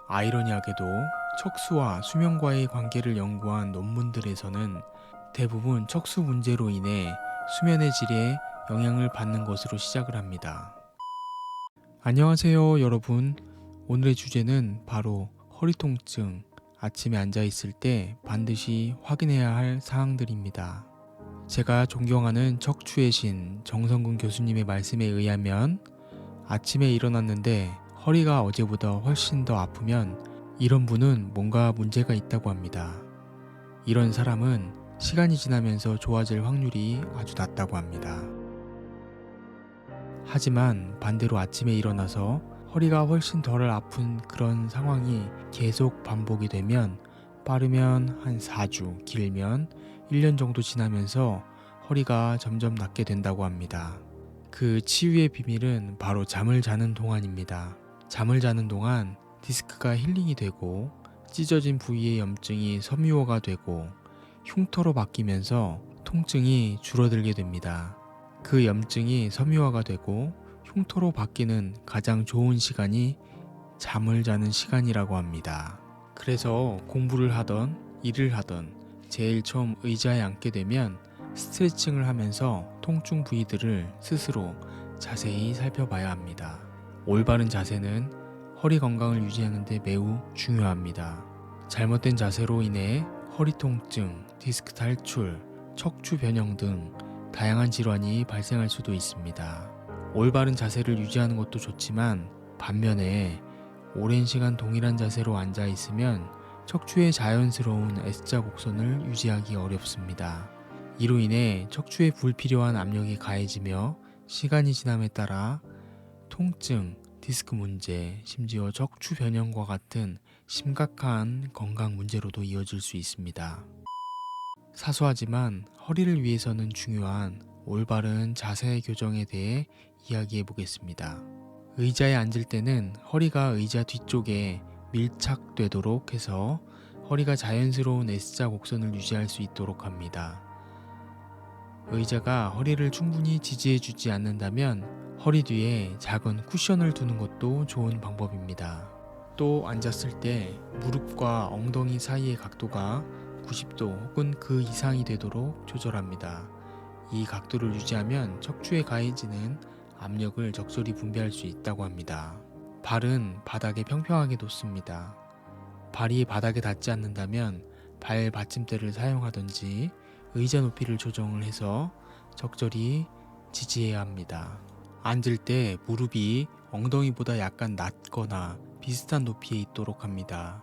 아이러니하게도 척수와 수면과의 관계를 연구한 논문들에서는 대부분 척수 문제로 인해 수면의 질에 영향을 받는 것으로 시작을 합니다. 안녕하세요, 여러분. 오늘의 주제는 바로 허리 통증, 아침에 앉아 있을 때 반드시 확인해야 할 사항들입니다. 제가 존경하는 척추의 신 정성근 교수님의 말씀에 의하면 아침에 일어났는데 허리가 어제보다 훨씬 더 아프면 이런 분은 뭔가 문제가 있다고 합니다. 이런 사람은 시간이 지나면서 좋아질 확률이 아주 낮다고 합니다. 하지만 반대로 아침에 일어나서 허리가 훨씬 덜 아픈 그런 상황이 계속 반복이 되면 빠르면 한 4주, 길면 1년 정도 지나면서 허리가 점점 낫게 된다고 합니다. 그 치유의 비밀은 바로 잠을 자는 동안입니다. 잠을 자는 동안 디스크가 힐링이 되고 찢어진 부위의 염증이 섬유화가 되고 흉터로 바뀌면서 통증이 줄어들게 됩니다. 그 염증이 섬유화가 되고 흉터로 바뀌는 가장 좋은 시간이 잠을 자는 시간이라고 합니다. 그래서 공부를 하던 일을 하던 제일 처음 의자에 앉게 되면 스트레칭을 하면서 통증 부위들을 스스로 자세히 살펴봐야 합니다. 올바른 자세는 허리 건강을 유지하는 데 매우 중요합니다. 잘못된 자세로 인해 허리 통증, 디스크 탈출, 척추 변형 등 다양한 질환이 발생할 수도 있습니다. 올바른 자세를 유지하는 것도 좋지만 반면에 오랜 시간 동일한 자세로 앉아 있으면 척추의 자연스러운 S자 곡선을 유지하기 어렵습니다. 이로 인해 척추에 불필요한 압력이 가해지며 시간이 지남에 따라 통증, 디스크 문제, 심지어 척추 변형과 같은 심각한 건강 문제로도 이어질 수 있습니다. 사소하지만 허리를 위해서는 중요한 올바른 자세 교정에 대해 이야기해 보겠습니다. 의자에 앉을 때는 허리가 의자 뒤쪽에 밀착되도록 해서 허리가 자연스러운 S자 곡선을 유지할 수 있도록 합니다. 의자가 허리를 충분히 지지해 주지 않는다면 허리 뒤에 작은 쿠션을 두는 것도 좋은 방법입니다. 또 앉았을 때 무릎과 엉덩이 사이의 각도가 90도 혹은 그 이상이 되도록 조절합니다. 이 각도를 유지하면 척추에 가해지는 압력을 적절히 분배할 수 있다고 합니다. 발은 바닥에 평평하게 놓습니다. 발이 바닥에 닿지 않는다면 발 받침대를 사용하든지 의자 높이를 조정을 해서 적절히 지지해야 합니다. 앉을 때 무릎이 엉덩이보다 약간 낮거나 비슷한 높이에 있도록 합니다.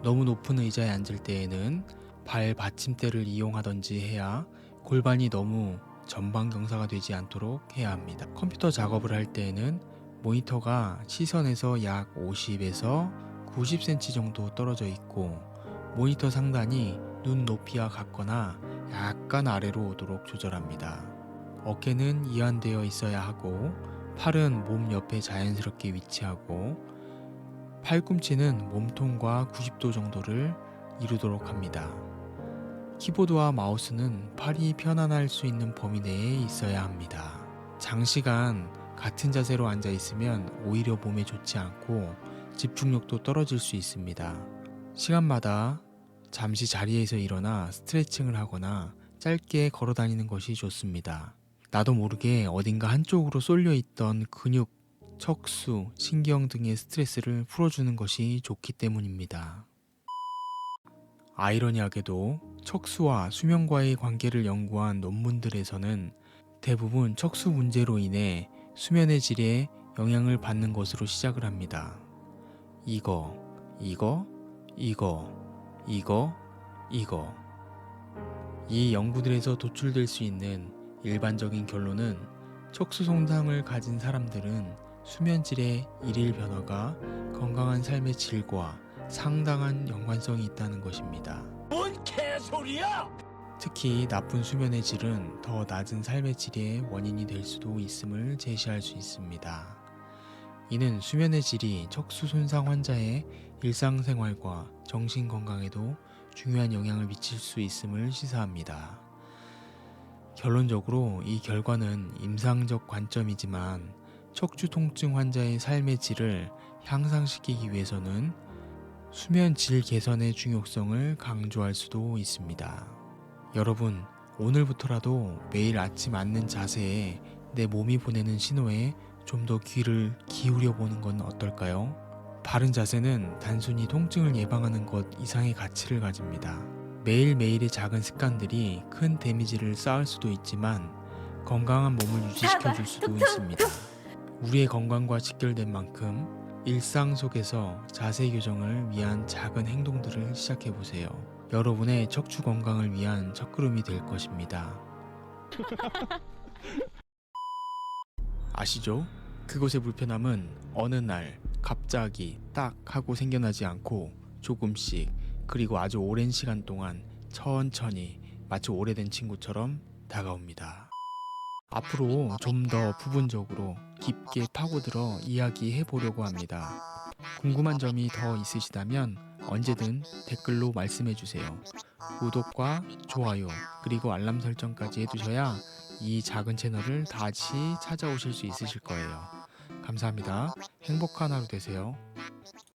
너무 높은 의자에 앉을 때에는 발 받침대를 이용하든지 해야 골반이 너무 전방경사가 되지 않도록 해야 합니다. 컴퓨터 작업을 할 때에는 모니터가 시선에서 약 50에서 90cm 정도 떨어져 있고 모니터 상단이 눈 높이와 같거나 약간 아래로 오도록 조절합니다. 어깨는 이완되어 있어야 하고 팔은 몸 옆에 자연스럽게 위치하고 팔꿈치는 몸통과 90도 정도를 이루도록 합니다. 키보드와 마우스는 팔이 편안할 수 있는 범위 내에 있어야 합니다. 장시간 같은 자세로 앉아 있으면 오히려 몸에 좋지 않고 집중력도 떨어질 수 있습니다. 시간마다 잠시 자리에서 일어나 스트레칭을 하거나 짧게 걸어 다니는 것이 좋습니다. 나도 모르게 어딘가 한쪽으로 쏠려 있던 근육, 척수, 신경 등의 스트레스를 풀어주는 것이 좋기 때문입니다. 아이러니하게도 척수와 수면과의 관계를 연구한 논문들에서는 대부분 척수 문제로 인해 수면의 질에 영향을 받는 것으로 시작을 합니다. 이거. 이 연구들에서 도출될 수 있는 일반적인 결론은 척수 손상을 가진 사람들은 수면질의 일일 변화가 건강한 삶의 질과 상당한 연관성이 있다는 것입니다. 뭔 개소리야! 특히 나쁜 수면의 질은 더 낮은 삶의 질의 원인이 될 수도 있음을 제시할 수 있습니다. 이는 수면의 질이 척수 손상 환자의 일상생활과 정신 건강에도 중요한 영향을 미칠 수 있음을 시사합니다. 결론적으로 이 결과는 임상적 관점이지만 척추 통증 환자의 삶의 질을 향상시키기 위해서는 수면 질 개선의 중요성을 강조할 수도 있습니다. 여러분, 오늘부터라도 매일 아침 앉는 자세에 내 몸이 보내는 신호에 좀 더 귀를 기울여 보는 건 어떨까요? 바른 자세는 단순히 통증을 예방하는 것 이상의 가치를 가집니다. 매일매일의 작은 습관들이 큰 데미지를 쌓을 수도 있지만 건강한 몸을 유지시켜 줄 수도 있습니다. 우리의 건강과 직결된 만큼 일상 속에서 자세 교정을 위한 작은 행동들을 시작해 보세요. 여러분의 척추 건강을 위한 첫걸음이 될 것입니다. 아시죠? 그곳의 불편함은 어느 날 갑자기 딱 하고 생겨나지 않고 조금씩, 그리고 아주 오랜 시간 동안 천천히, 마치 오래된 친구처럼 다가옵니다. 앞으로 좀 더 부분적으로 깊게 파고들어 이야기해 보려고 합니다. 궁금한 점이 더 있으시다면 언제든 댓글로 말씀해 주세요. 구독과 좋아요, 그리고 알람 설정까지 해두셔야 이 작은 채널을 다시 찾아오실 수 있으실 거예요. 감사합니다. 행복한 하루 되세요.